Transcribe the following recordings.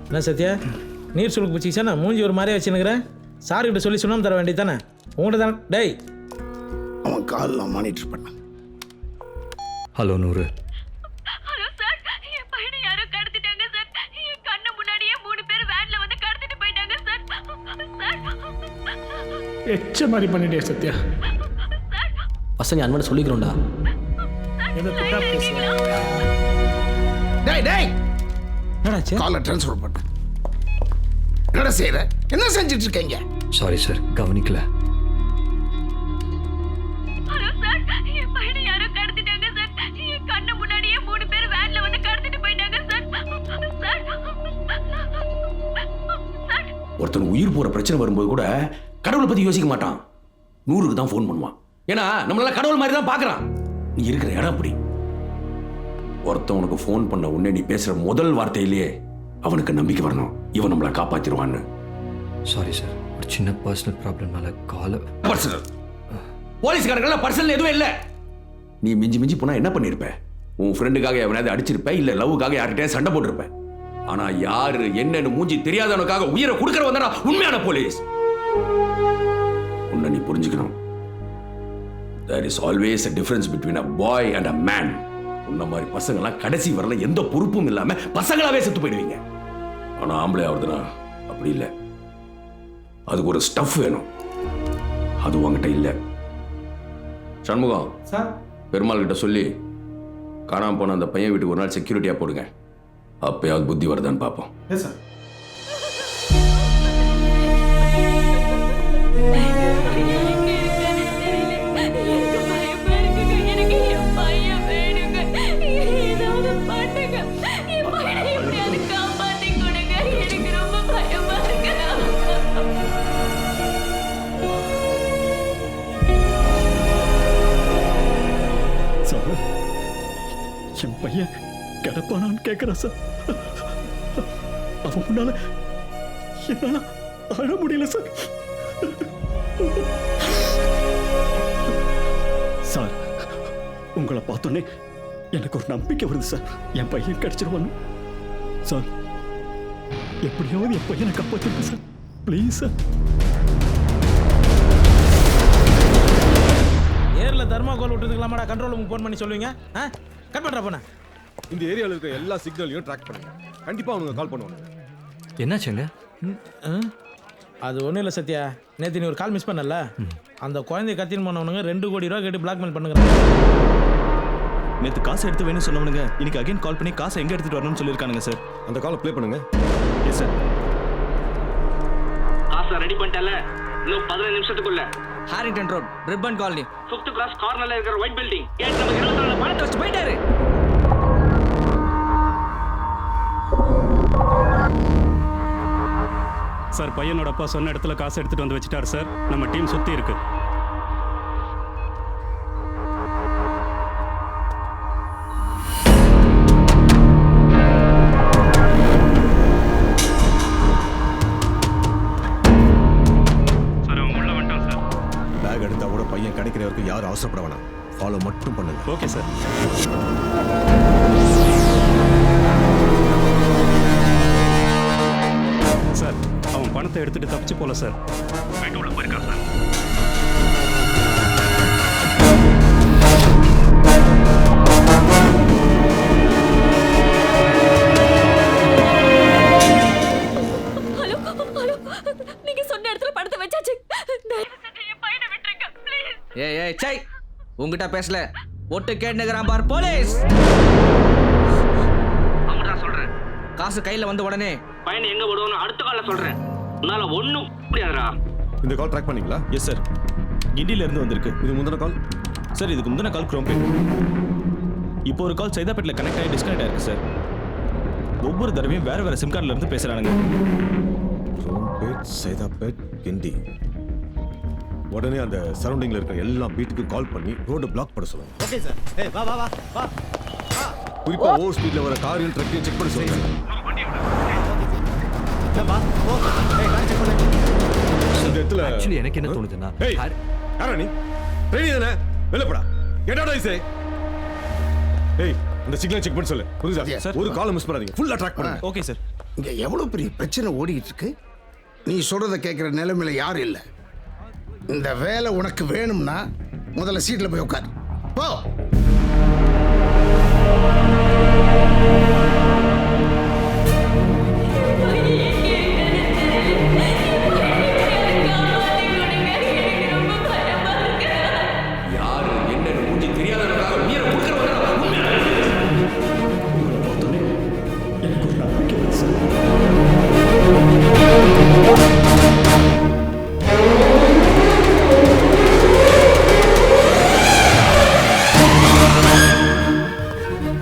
என்ன சத்யா நீர் சுழுக்கு பிடிச்சிச்சா மூஞ்சி ஒரு மாதிரியே வச்சுன்னுக்கிறேன். சார்கிட்ட சொல்லி சொன்னாம தர வேண்டியது தானே உங்கள்கிட்ட தானே. டேய் அவன் காலில் மானிட்டர் பண்ண. ஹலோ நூறு. ஹலோ சார், என் பையனை யாரோ கடத்திட்டாங்க சார். என் கண்ணு முன்னாடியே 3 பேர் வேன்ல வந்து கடத்திட்டு போயிட்டாங்க சார். எச்ச மாதிரி பண்ணிட்டே சத்யா. பசங்க அன்மனை சொல்லிக்கிறோம்டா. டேய் டேய் என்னடாச்சு? காலை ட்ரான்ஸ்ஃபர் பண்ண. என்னடா செய்யற? என்ன செஞ்சுட்டு இருக்கீங்க? சாரி சார், கவனிக்கல. ஹலோ சார், என் பையனை யாரோ கடத்திட்டாங்க சார். என் கண்ணு முன்னாடியே 3 பேர் வேன்ல வந்து கடத்திட்டு போயிட்டாங்க சார். சார் ஒருத்தன் உயிர் போற பிரச்சனை வரும்போது கூட கடவுளை பத்தி யோசிக்க மாட்டான். நூறுக்கு தான் ஃபோன் பண்ணுவான். ஏன்னா நம்மளால கடவுள் மாதிரி தான் பார்க்கறான். நீ இருக்கிற இடம் அப்படி. ஒருத்தன் உனக்கு ஃபோன் பண்ண உடனே நீ பேசுற முதல் வார்த்தையிலேயே அவனுக்கு நம்பிக்கை வரணும், இவன் நம்மளை காப்பாத்திடுவான்னு. சாரி சார், ஒரு சின்ன பர்சனல் ப்ராப்ளம்னால காலை. பர்சனல் போலீஸ்காரங்கள பர்சனல் எதுவும் இல்லை. நீ மிஞ்சி மிஞ்சி போனா என்ன பண்ணிருப்ப? உன் ஃப்ரெண்டுக்காக எவனாவது அடிச்சிருப்ப, இல்ல லவ்வுக்காக யார்கிட்டயே சண்டை போட்டிருப்ப. ஆனா யாரு என்னன்னு மூஞ்சி தெரியாதவனுக்காக உயிரை கொடுக்கறவன் தான உண்மையான போலீஸ். உன்னை நீ புரிஞ்சுக்கணும். There is always a difference between a boy and a man. உன்ன மாதிரி பசங்களாம் கடைசி வரல எந்த பொறுப்பும் இல்லாம பசங்களாவே செத்து போயிடுவீங்க. ஆனா ஆம்பளை ஆகுதுன்னா அப்படி இல்லை. அதுக்கு ஒரு ஸ்டஃப் வேணும், அது உங்ககிட்ட இல்லை. சண்முகம் சார் பெருமாள் கிட்ட சொல்லி காணாம போன அந்த பையன் வீட்டுக்கு ஒரு நாள் செக்யூரிட்டியா போடுங்க. அப்பயாவது புத்தி வருதான்னு பார்ப்போம். Yes sir. என் பையன் கிடப்பானான்னு கேட்கிறேன் சார். அவன் முன்னால என்னால அழ முடியல சார். சார் உங்களை பார்த்தோன்னே எனக்கு ஒரு நம்பிக்கை வருது சார். என் பையன் கிடைச்சிருவானு சார். எப்படியாவது என் பையனை காப்பாற்றுங்க சார், ப்ளீஸ் சார். ஏர்ல தர்மாகோல் விட்டுருக்கலாமாடா கண்ட்ரோல் ரூமுக்கு ஃபோன் பண்ணி சொல்லுவீங்க. கட் பண்றா போன. இந்த ஏரியாவில் இருக்க எல்லா சிக்னலையும் ட்ராக் பண்ணுங்க. கண்டிப்பா அவனுங்க கால் பண்ணுவாங்க. என்னாச்சுங்க? அது ஒன்றும் இல்லை சத்யா, நேற்று நீ ஒரு கால் மிஸ் பண்ணல, அந்த குழந்தைய கத்தின்னு போனவனுங்க 2 கோடி ரூபா கேட்டு பிளாக்மெயில் பண்ணுறாங்க. நேற்று காசு எடுத்து வேணும்னு சொன்னவனுங்க இன்னைக்கு அகைன் கால் பண்ணி காசை எங்கே எடுத்துட்டு வரணும்னு சொல்லியிருக்கானுங்க சார். அந்த காலை ப்ளே பண்ணுங்க. Yes sir. காசை ரெடி பண்ணிட்டல, இன்னும் 15 நிமிஷத்துக்குள்ள Harrington road Ripon colony 5th class கார்னர்ல இருக்கிற ஒயிட் பில்டிங் கேட் நம்பர் 24 பணத்தை வச்சு போயிட்டாரு. சார் பையனோட அப்பா சொன்ன இடத்துல காசு எடுத்துட்டு வந்து வச்சுட்டாரு சார். நம்ம டீம் சுத்தி இருக்கு. சார் அவங்க உள்ள வந்துட்டான் சார். பேக் எடுத்தா கூட பையன் கிடைக்கிற வரைக்கும் யாரும் அவசரப்பட வேணாம். ஃபாலோ மட்டும் பண்ணுங்க. Okay sir. சார் அவன் பணத்தை எடுத்துட்டு தப்பிச்சு போல சார். வீட்டு உள்ள போயிருக்கான் சார். ஹலோ ஹலோ, நீங்க சொன்ன இடத்துல பணத்தை வச்சாச்சு. தயவு செஞ்சு என் பையனை விட்டுருங்க ப்ளீஸ். ஏய் சை, உங்ககிட்ட பேசல. ஒட்டு கேட்டுக்கிறான் பார் போலீஸ். அவங்கடா சொல்றேன், காசு கையில வந்த உடனே பையனை எங்க விடுவோம்னு அடுத்த கால்ல சொல்றேன். உன்னால ஒண்ணும் முடியாதுடா. இந்த கால் ட்ராக் பண்ணீங்களா? எஸ் சார், கிண்டில இருந்து வந்திருக்கு. இது முந்தின கால் சார் இதுக்கு முந்தின கால் குரோம்பேட். இப்போ ஒரு கால் சைதாப்பேட்ல கனெக்ட் ஆகி டிஸ்கனெக்ட் ஆயிருக்கு சார். ஒவ்வொரு தடவையும் வேற வேற சிம் கார்டுல இருந்து பேசுறானுங்க. ரோம்பேட், சைதாப்பேட், கிண்டி. உடனே அந்த சரௌண்டிங்ல இருக்க எல்லா பீட்டுக்கு கால் பண்ணி ரோடு பிளாக் பண்ண சொல்லுங்க. Okay sir. ஏய் வா வா வா வா. குறிப்பா ஓவர் ஸ்பீட்ல வர காரையும் ட்ரக்கையும் செக் பண்ண சொல்லுங்க. வா ஓ. ஏய் கார் செக் பண்ணு. இந்த இடத்துல ஆக்சுவலி எனக்கு என்ன தோணுதுன்னா, ஏய் யாரா நீ? ட்ரெயின் தானே, வெளில போடா. கெட் அவுட் ஐ சே. ஏய் இந்த சிக்னல் செக் பண்ணி சொல்லு புரியுதா சார். ஒரு கால் மிஸ் பண்ணாதீங்க ஃபுல்லா ட்ராக் பண்ணுங்க ஓகே சார். இங்க எவ்வளவு பெரிய பிரச்சனை ஓடிட்டு இருக்கு. நீ சொல்றத கேட்கிற நிலைமையில யாரும் இல்லை. இந்த வேலை உனக்கு வேணும்னா முதல்ல சீட்ல போய் உட்காரு. போ. யாரு என்னன்னு மூஞ்சி தெரியாதவங்களுக்காக உயிரை கொடுக்கறவங்க உண்மையான உங்களை பார்த்தோன்னே எனக்கு ஒரு நம்பிக்கை வருது சார்.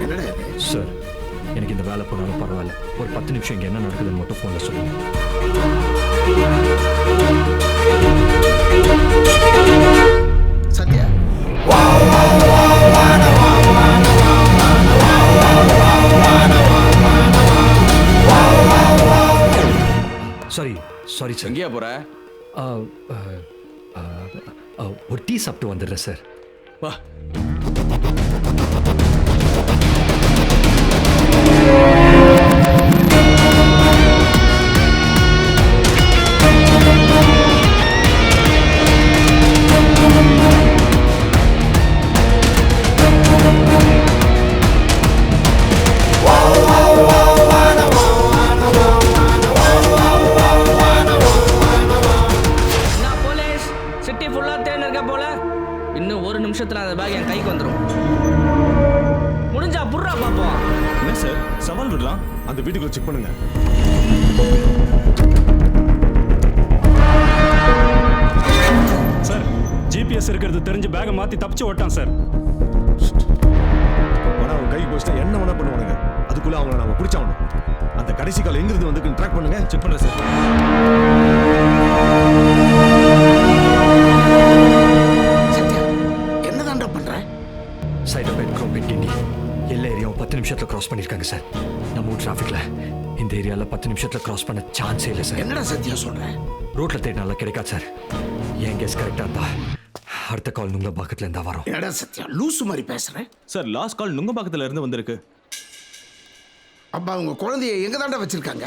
என்னடா இது? சார் எனக்கு இந்த வேலை போனாலும் பரவாயில்ல, ஒரு 10 நிமிஷம் இங்கே என்ன நடக்குதுன்னு மட்டும் ஃபோனில் சொல்லுங்கள். Sathya, sorry sir. எங்கேயா போற? ஒரு டீ சாப்பிட்டு வந்துடுறேன் சார். வா. நான் போலீஸ் சிட்டி ஃபுல்லா தேன் இருக்க போல. இன்னும் ஒரு நிமிஷத்துல அந்த பேக் என் கைக்கு வந்துடும். முடிஞ்சா புர்ரா பாப்போம். என்ன சார் சவால் விடலாம்? அந்த வீட்டுக்குள்ள செக் பண்ணுங்க. சார் ஜிபிஎஸ் இருக்கிறது தெரிஞ்சு பேகை மாற்றி தப்பிச்சு ஓட்டான் சார். ஆனா அவன் கைக்கு போச்சுட்டா என்ன வேணா பண்ணுவானுங்க. அதுக்குள்ள அவங்கள நாம பிடிச்சாகணும். அந்த கடைசி கால் எங்க இருந்து வந்துக்குன்னு ட்ராக் பண்ணுங்க. செக் பண்ணுறேன் சார். சத்யா, என்னதான்டா பண்ற? சைதாபேட், குரோம்பேட், கிண்டி எல்லா ஏரியாவும் 10 நிமிஷத்தில் கிராஸ் பண்ணியிருக்காங்க சார். நம்ம ஊர் டிராஃபிக்கில் இந்த ஏரியாவில் 10 நிமிஷத்தில் கிராஸ் பண்ண சான்ஸே இல்லை சார். என்னடா சத்யா சொல்ற? ரோட்டில் தேடினால கிடைக்காது சார். என் கேஸ் கரெக்டாக இருந்தா அடுத்த கால் நுங்க பக்கத்தில் இருந்தால் வரோம். என்னடா சத்யா லூசு மாதிரி பேசுற? சார் லாஸ்ட் கால் நுங்கம்பாக்கத்துல இருந்து வந்திருக்கு. அப்பா உங்க குழந்தைய எங்க தாண்டா வச்சிருக்காங்க?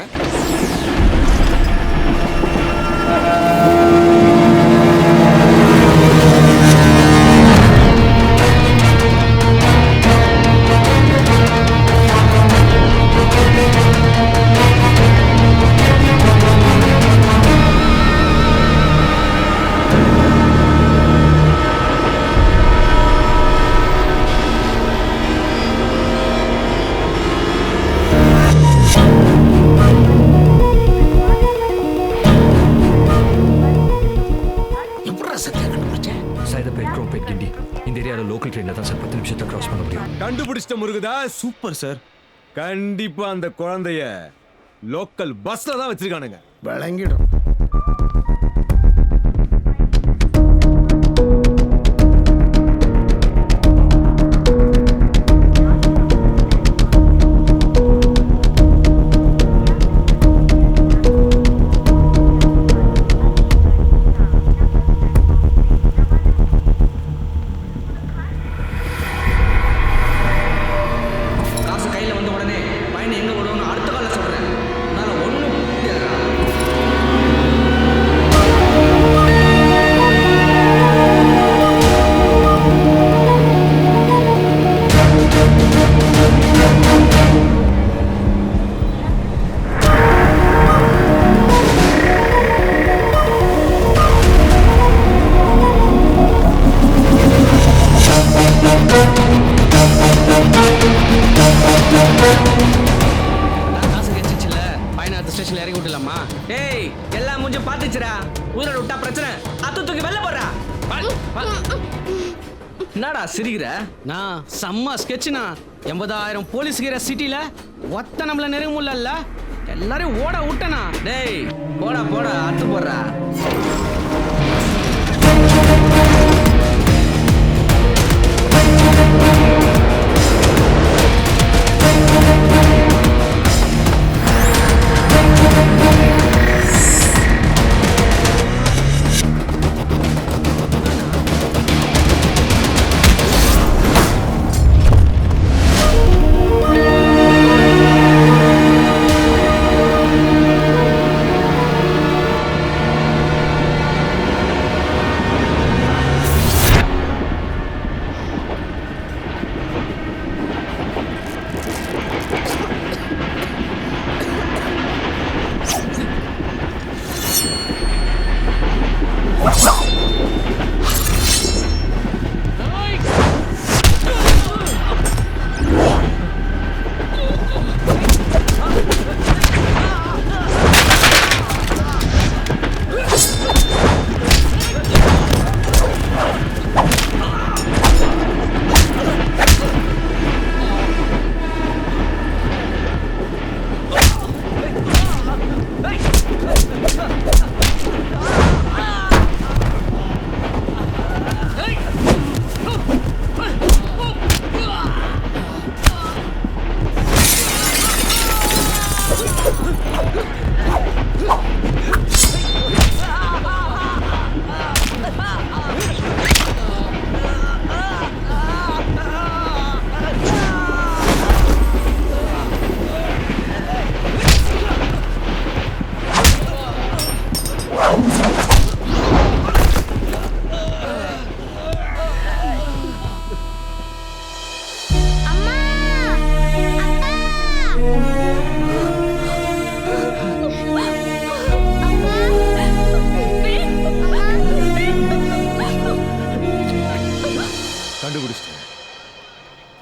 எப்படிடா சத்யா கண்டுபிடிச்ச? சைதாபேட், குரோம்பேட், கிண்டி இந்த ஏரியாவில் லோக்கல் ட்ரெயினில் தான் சார் 10 நிமிஷத்தில் கிராஸ் பண்ண முடியும். கண்டுபிடிச்சிட்ட முருகதா. Super sir. கண்டிப்பா அந்த குழந்தைய லோக்கல் பஸ்ல தான் வச்சிருக்கானுங்க. விளங்கிடும். காசு கையில வந்த உடனே பையனை எங்க விடுவோம்னு அடுத்த கால சொல்றேன். அதனால ஒண்ணும் காசு கிடைச்சிச்சுல, பையனை அடுத்த ஸ்டேஷன்ல இறக்கி விட்டுலாமா? ஏய் எல்லாம் முடிஞ்சு பாத்துச்சுடா. உயிரோட விட்டா பிரச்சனை. அத்து தூக்கி வெளில போடுறா. என்னடா சிரிக்கிற? நான் செம்ம ஸ்கெட்ச்னா 80,000 போலீஸ்கிற சிட்டில ஒத்த நம்மள நெருங்க முடியல. எல்லாரும் ஓட விட்டனா? டேய் போடா போடா அத்து போடுறா.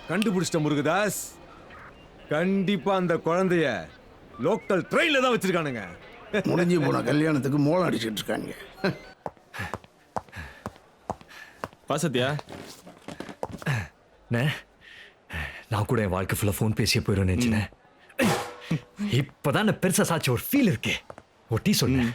கண்டுபிடிச்சிட்ட முருகதாஸ். கண்டிப்பா அந்த குழந்தைய லோக்கல் ட்ரெயின்ல தான் வச்சிருக்கானுங்க. முடிஞ்சு போன கல்யாணத்துக்கு மோளம் அடிச்சிட்டு இருக்காங்க. வா சத்யா. அண்ணே, நான் கூட என் வாழ்க்கை ஃபுல்லாக ஃபோன் பேசியே போயிடும் நினச்சினேன். இப்போதான் பெருசா சாட்சி ஒரு ஃபீல் இருக்கே. ஒரு டீ சொன்னேன்.